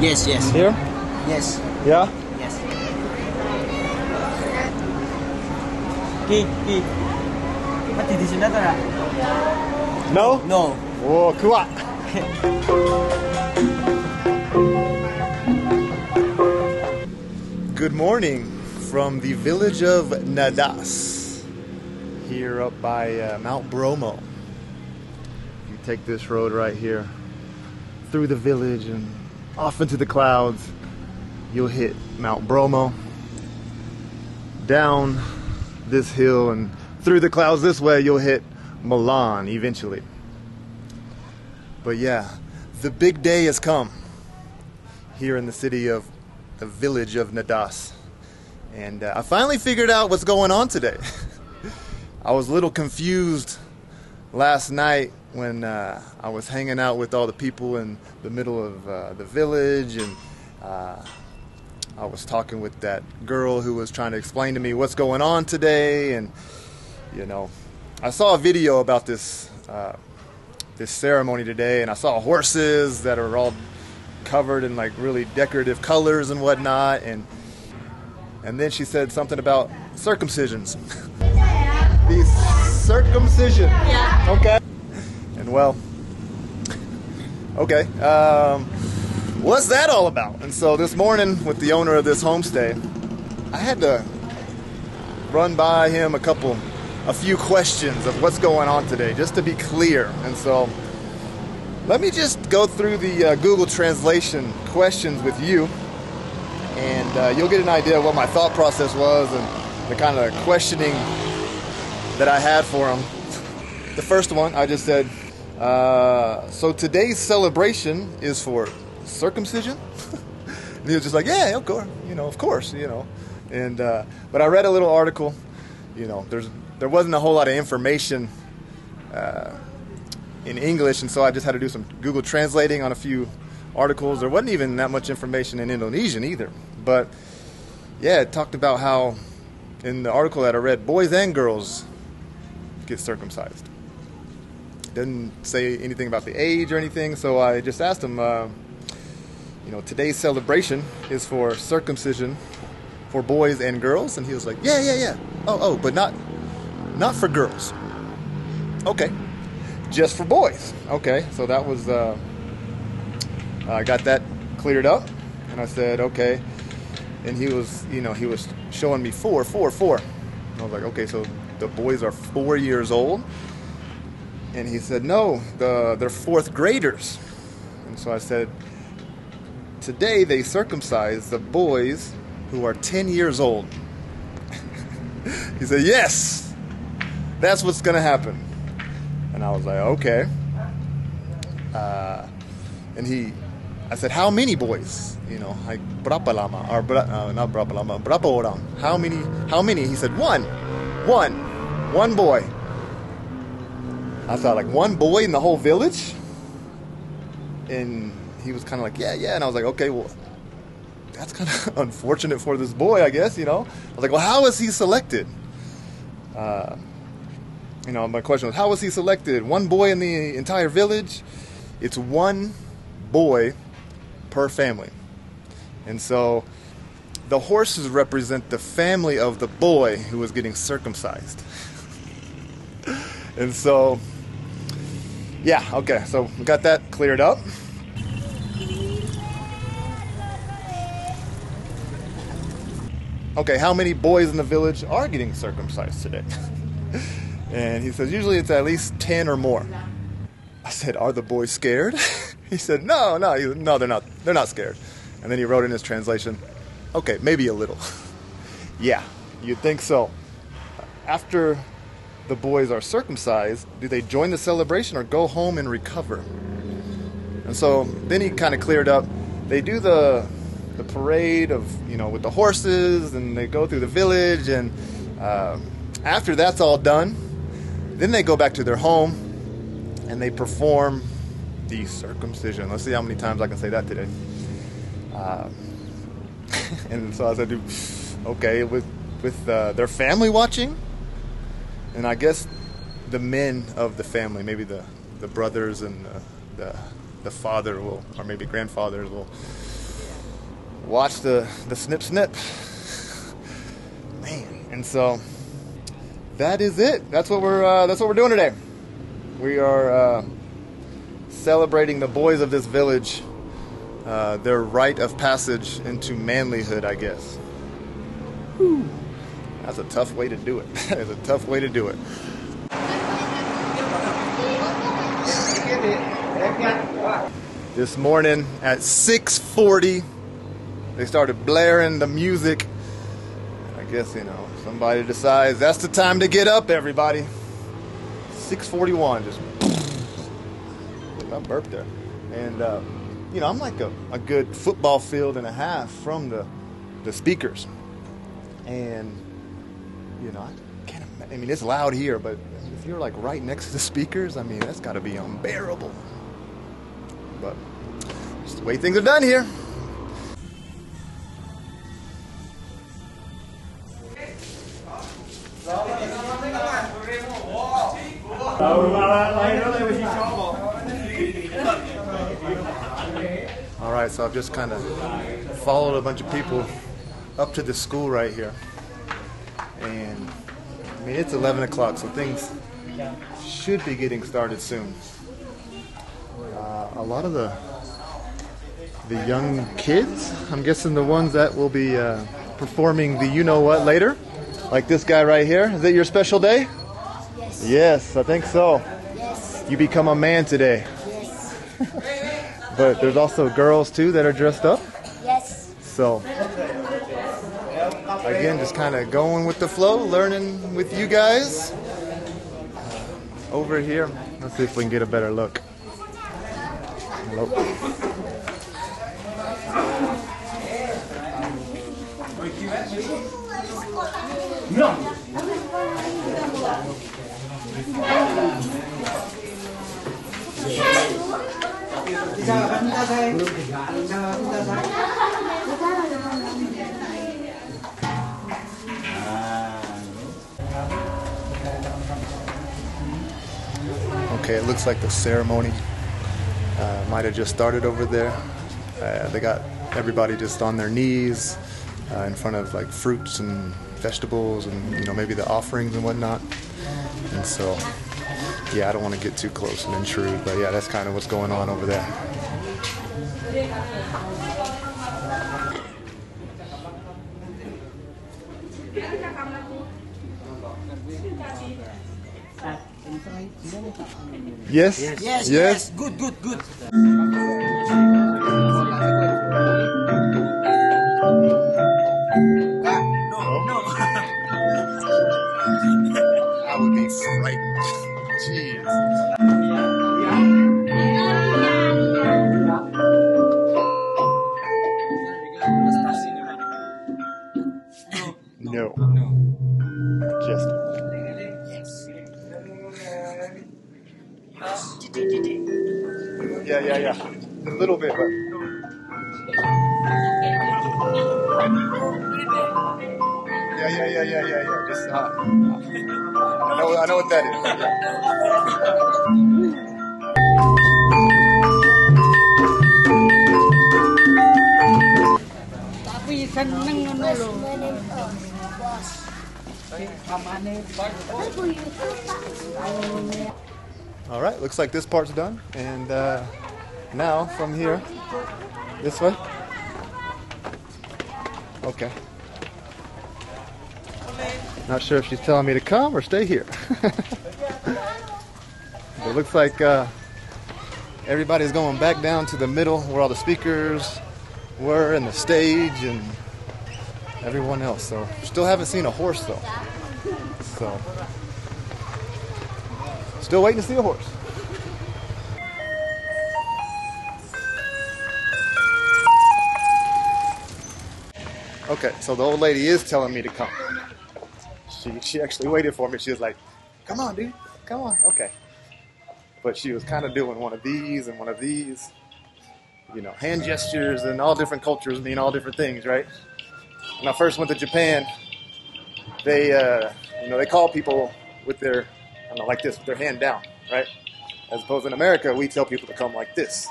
Yes, yes. Here? Yes. Yeah? Yes. Ki. Mati di sini tak? No? No. Oh, kuat. Good morning from the village of Ngadas, here up by Mount Bromo. You take this road right here through the village and off into the clouds. You'll hit Mount Bromo, down this hill and through the clouds this way you'll hit Milan eventually. But yeah, the big day has come here in the city of the village of Ngadas, and I finally figured out what's going on today. I was a little confused last night when I was hanging out with all the people in the middle of the village, and I was talking with that girl who was trying to explain to me what's going on today. And you know, I saw a video about this this ceremony today, and I saw horses that are all covered in like really decorative colors and whatnot, and then she said something about circumcisions. The circumcision. Yeah. Okay. And well, okay. What's that all about? And so this morning with the owner of this homestay, I had to run by him a few questions of what's going on today, just to be clear. And so let me just go through the Google Translation questions with you, and you'll get an idea of what my thought process was and the kind of questioning that I had for him. The first one, I just said, so today's celebration is for circumcision? And he was just like, yeah, of course, you know. And but I read a little article. You know, there wasn't a whole lot of information in English, and so I just had to do some Google translating on a few articles. There wasn't even that much information in Indonesian either. But yeah, it talked about how in the article that I read, boys and girls get circumcised. Didn't say anything about the age or anything, so I just asked him, you know, today's celebration is for circumcision for boys and girls, and he was like, yeah. Oh, but not for girls. Okay, just for boys. Okay, so that was I got that cleared up, and I said okay, and he was showing me four. I was like, okay, so the boys are 4 years old, and he said no, they're fourth graders, and so I said, today they circumcise the boys who are 10 years old. He said, yes, that's what's going to happen. And I was like, okay. And I said, how many boys? You know, like, berapa lama? Or, not berapa lama, berapa orang? How many? He said, one boy. I thought, like, one boy in the whole village? And he was kind of like, yeah. And I was like, okay, well, that's kind of unfortunate for this boy, I guess, you know. I was like, well, how is he selected? You know, my question was, how was he selected? One boy in the entire village? It's one boy per family. And so the horses represent the family of the boy who was getting circumcised. And so, yeah, okay, so we got that cleared up. Okay, how many boys in the village are getting circumcised today? And he says, usually it's at least 10 or more. I said, are the boys scared? He said, no, they're not. They're not scared. And then he wrote in his translation, okay, maybe a little. Yeah, you'd think so. After the boys are circumcised, do they join the celebration or go home and recover? And so then he kind of cleared up. They do the parade of, you know, with the horses, and they go through the village, and after that's all done, then they go back to their home and they perform the circumcision. Let's see how many times I can say that today. And so I said, okay, with their family watching, and I guess the men of the family, maybe the brothers and the father will, or maybe grandfathers will watch the snip snip. Man, and so that is it. That's what we're doing today. We are celebrating the boys of this village, their rite of passage into manlyhood, I guess. Whew. That's a tough way to do it. It's a tough way to do it. This morning at 6:40, they started blaring the music. I guess, you know, somebody decides that's the time to get up, everybody. 6:41, just I burped there. And, you know, I'm like a good football field and a half from the speakers. And, you know, I mean, it's loud here, but if you're like right next to the speakers, I mean, that's got to be unbearable. But it's the way things are done here. All right, so I've just kind of followed a bunch of people up to the school right here. And I mean, it's 11 o'clock, so things should be getting started soon. A lot of the young kids, I'm guessing the ones that will be performing the you-know-what later, like this guy right here. Is it your special day? Yes. Yes, I think so. Yes. You become a man today. Yes. But there's also girls, too, that are dressed up. Yes. So, again, just kind of going with the flow, learning with you guys. Over here, let's see if we can get a better look. Hello. No. Okay, it looks like the ceremony might have just started over there. They got everybody just on their knees in front of like fruits and vegetables and, you know, maybe the offerings and whatnot. And so, yeah, I don't want to get too close and intrude, but yeah, that's kind of what's going on over there. Yes? Yes, yes. Good, good, good. No. I would be frightened. Jeez. No. Just. Yeah. A little bit, but. Yeah. Just I know what that is. Tapi seneng ngono lho. All right, looks like this part's done, and now from here, this way. Okay. Not sure if she's telling me to come or stay here. But it looks like everybody's going back down to the middle where all the speakers were and the stage and everyone else. So still haven't seen a horse though. So still waiting to see a horse. Okay, so the old lady is telling me to come. She actually waited for me. She was like, "Come on, dude, come on." Okay. But she was kind of doing one of these and one of these. You know, hand gestures and all different cultures mean all different things, right? When I first went to Japan, they, they call people with their, like this, with their hand down, right? As opposed in America, we tell people to come like this.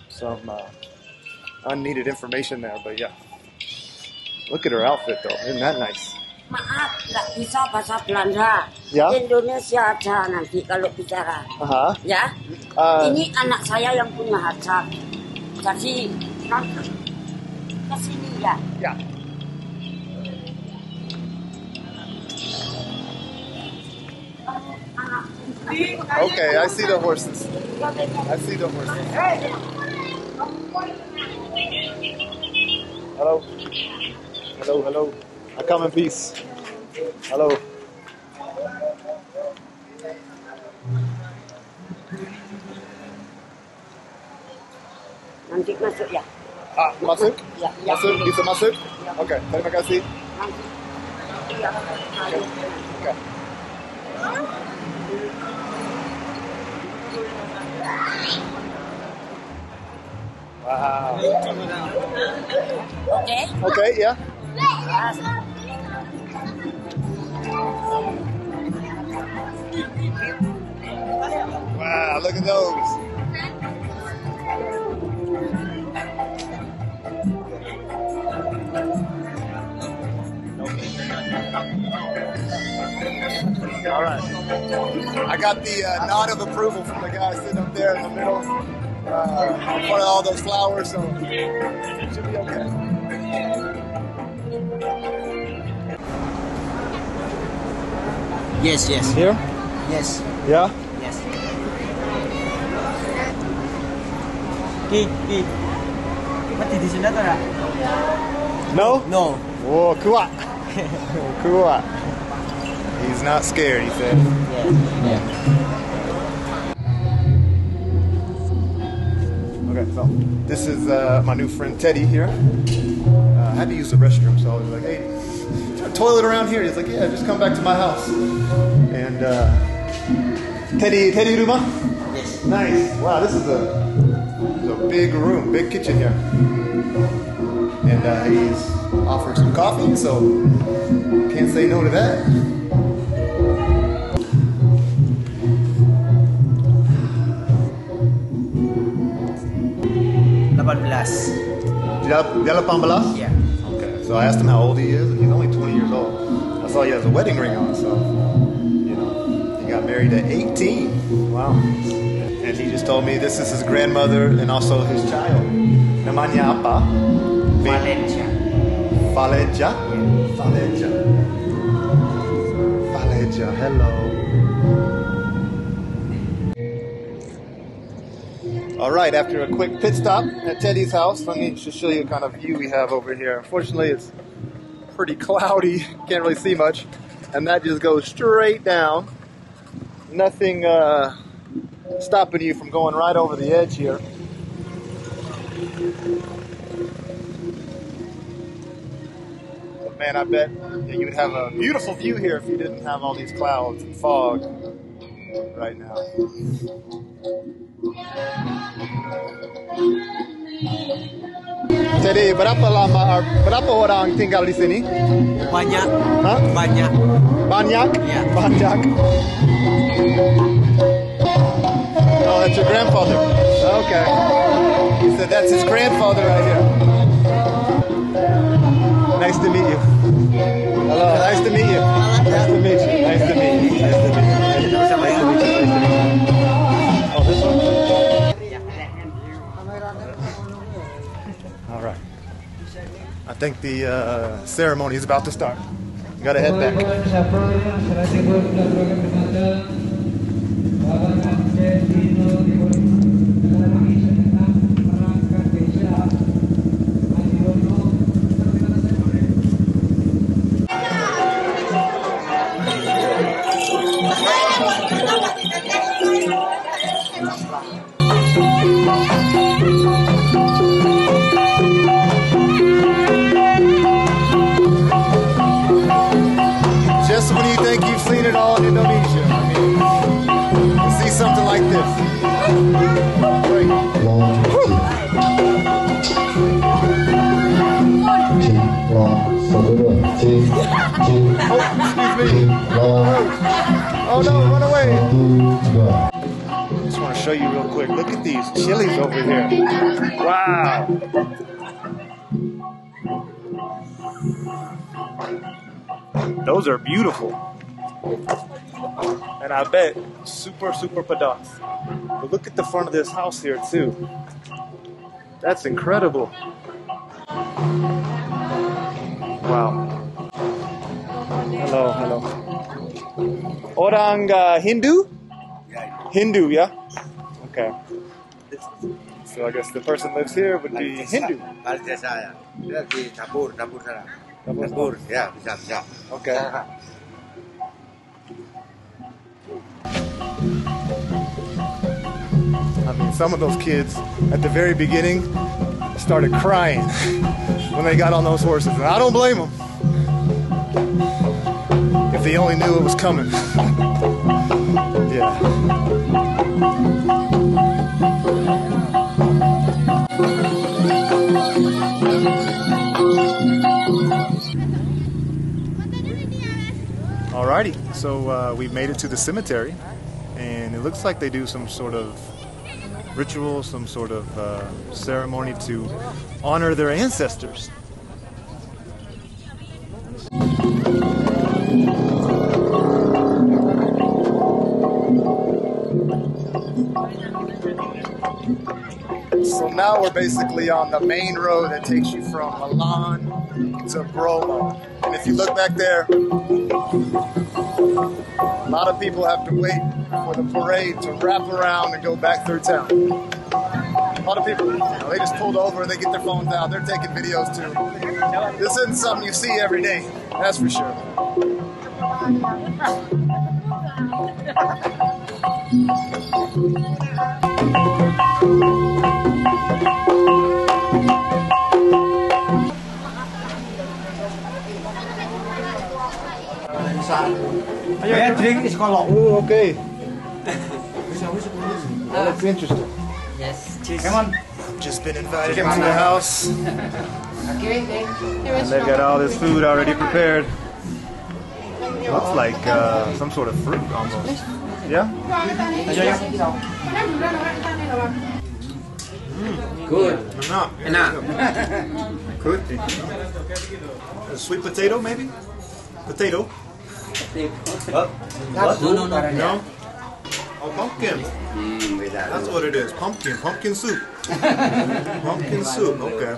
Some unneeded information there, but yeah. Look at her outfit though, isn't that nice? Maaf, nggak bisa bahasa Belanda. Ya. Indonesia aja nanti kalau bicara. Aha. Ya. Ini anak saya yang punya hajat. Jadi nanti ke sini ya. Yeah. Okay, I see the horses. I see the horses. Hello. Hello, hello. I come in peace. Hello. Nanti masuk ya. Ah, masuk? Ya, ya. Masuk? Bisa masuk? Okay, terima kasih. Nanti. Iya. Okay. Wow. Oke. Okay, yeah. Wow, look at those. All right. I got the nod of approval from the guy sitting up there in the middle, in front of all those flowers, so it should be okay. Yes, yes. Here? Yes. Yeah? Yes. Ki. Mati di sini atau enggak? No? No. Whoa, kuat. Kuat. He's not scared, he said. Yeah. Okay, so this is my new friend Teddy here. I had to use the restroom, so I was like, hey, is there a toilet around here? He's like, yeah, just come back to my house. And Teddy Ruma? Yes. Nice. Wow, this is a big room, big kitchen here. And he's offered some coffee, so can't say no to that. Dia 18? Yeah. Okay. So I asked him how old he is, and he's only 20 years old. I saw he has a wedding ring on, so, you know, he got married at 18. Wow. And he just told me this is his grandmother and also his child. Namanya apa? Valencia. Valencia? Valencia. Valencia, hello. All right, after a quick pit stop at Teddy's house, let me just show you the kind of view we have over here. Unfortunately, it's pretty cloudy, can't really see much, and that just goes straight down. Nothing stopping you from going right over the edge here. But man, I bet that you would have a beautiful view here if you didn't have all these clouds and fog right now. Jadi berapa orang tinggal di sini? Banyak. Hah? Banyak. Banyak? Yeah. Banyak. Oh, that's your grandfather. Okay. He said that's his grandfather right here. Nice to meet you. Hello, nice to meet you. Nice to meet you. Nice to meet you. Nice to meet you. Nice to meet you. Nice to meet you. Oh, this one? All right. I think the ceremony is about to start. You gotta head back. Just when you think you've seen it all in Indonesia, I mean, to see something like this. Great. Oh, excuse me. Oh no, run away. Just want to show show you real quick. Look at these chilies over here. Wow. Those are beautiful. And I bet super, super pedas. But look at the front of this house here too. That's incredible. Wow. Hello, hello. Orang Hindu? Hindu, yeah? Okay. So I guess the person lives here would be Hindu. Okay. I mean, some of those kids at the very beginning started crying when they got on those horses, and I don't blame them. If they only knew it was coming. Yeah. Alrighty, so we've made it to the cemetery, and it looks like they do some sort of ritual, some sort of ceremony to honor their ancestors. So now we're basically on the main road that takes you from Milan to Bromo. And if you look back there, a lot of people have to wait for the parade to wrap around and go back through town. A lot of people, they just pulled over, they get their phones out, they're taking videos too. This isn't something you see every day, that's for sure. Oh, okay. Well, that's interesting. Yes, cheese. Come on. Just been invited into the house. And they've got all this food already prepared. Looks like some sort of fruit almost. Yeah? Good. Enough. Good. A sweet potato, maybe? Potato? No. No? Oh, pumpkin. That's what it is. Pumpkin. Pumpkin soup. Pumpkin soup. Okay.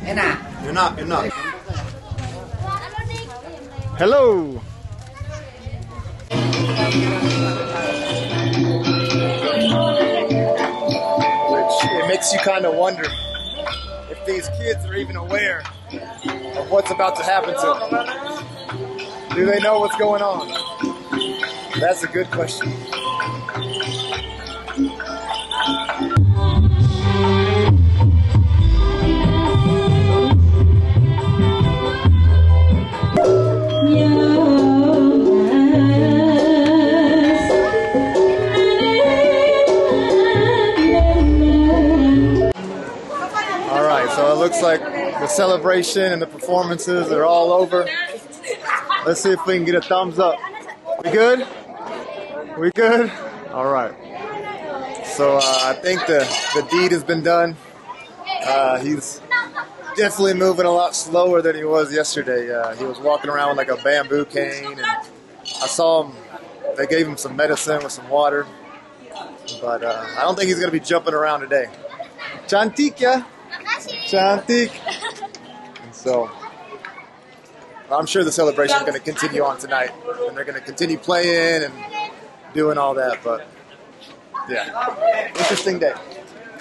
Enough. Hello. Which it makes you kind of wonder if these kids are even aware of what's about to happen to them. Do they know what's going on? That's a good question. So it looks like the celebration and the performances are all over. Let's see if we can get a thumbs up. We good? We good? All right. So I think the deed has been done. He's definitely moving a lot slower than he was yesterday. He was walking around with like a bamboo cane, and I saw him. They gave him some medicine with some water, but I don't think he's going to be jumping around today. Cantik ya? Cantik. And so I'm sure the celebration is going to continue on tonight, and they're going to continue playing and doing all that. But yeah, interesting day.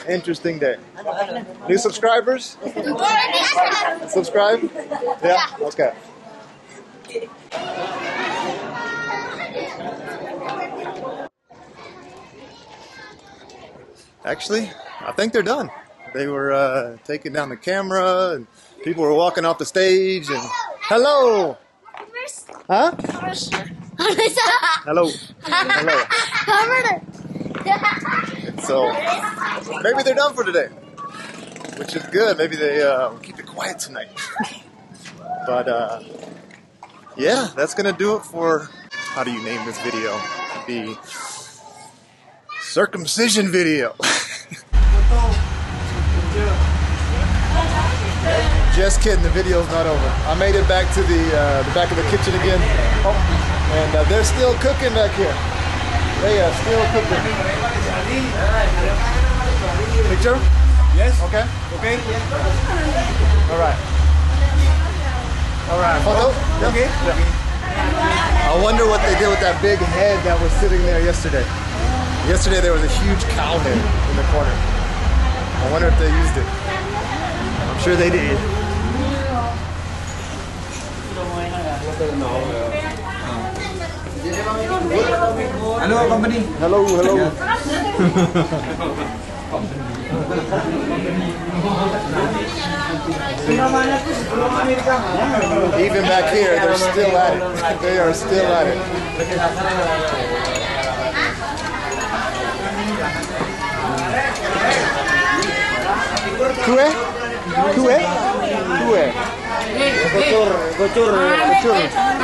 Interesting day. New subscribers? Subscribe? Yeah? Okay. Actually, I think they're done. They were taking down the camera, and people were walking off the stage, and hello! Huh? Hello. Hello. And so, maybe they're done for today, which is good. Maybe they will keep it quiet tonight. But, yeah, that's gonna do it for, how do you name this video? The circumcision video. Just kidding, the video's not over. I made it back to the back of the kitchen again. Oh, and they're still cooking back here. They are still cooking. Picture? Yes. Okay. Okay. All right. All right. Photo? Okay. I wonder what they did with that big head that was sitting there yesterday. Yesterday there was a huge cow head in the corner. I wonder if they used it. I'm sure they did. Hello, company. Hello, hello. Even back here, they're still at it. They are still at it. Kue? Kue? Kue? Bocor, bocor,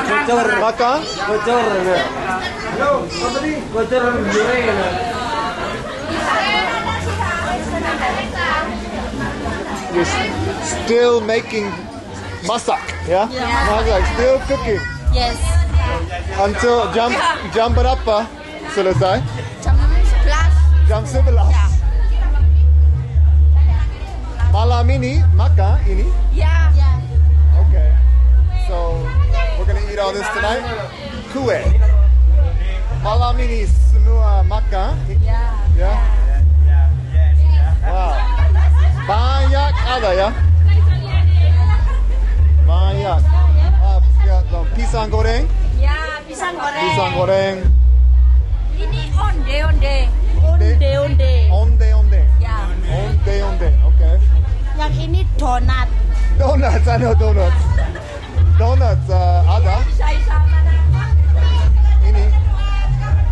Bocor. Maka? bocor. Bocor jureng. You're still making masak, yeah? Masak, still cooking. Yes. Until jam berapa selesai? Jam 11. Jam 11. Malam ini, maka ini? Yeah. Okay. So, we're gonna eat all this tonight? Kue. Malam ini semua maka? Yeah? Wow. Banyak ada ya? Banyak. Ya, pisang goreng? Ya, pisang goreng. Pisang goreng. Ini onde-onde. Ya. Onde, okay. Yang ini donat. Donuts, I know donuts. Donuts, ada?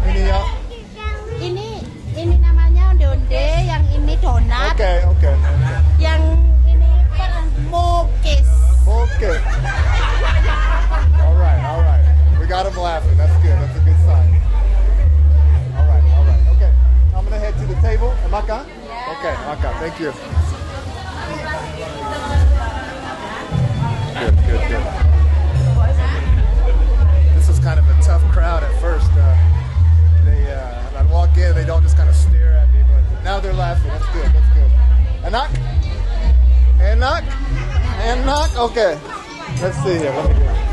Ini ya? Ini namanya onde-onde, yang ini donat. Okay. Yang ini mokis. Okay. All right. We got him laughing. That's good. That's a good sign. All right. Okay. I'm going to head to the table. Maka? Yeah. Okay, Maka. Thank you. Good. This was kind of a tough crowd at first. I'd walk in, they don't just kind of stare at me, but now they're laughing. That's good. Enak? Okay. Let's see here. Let me get it.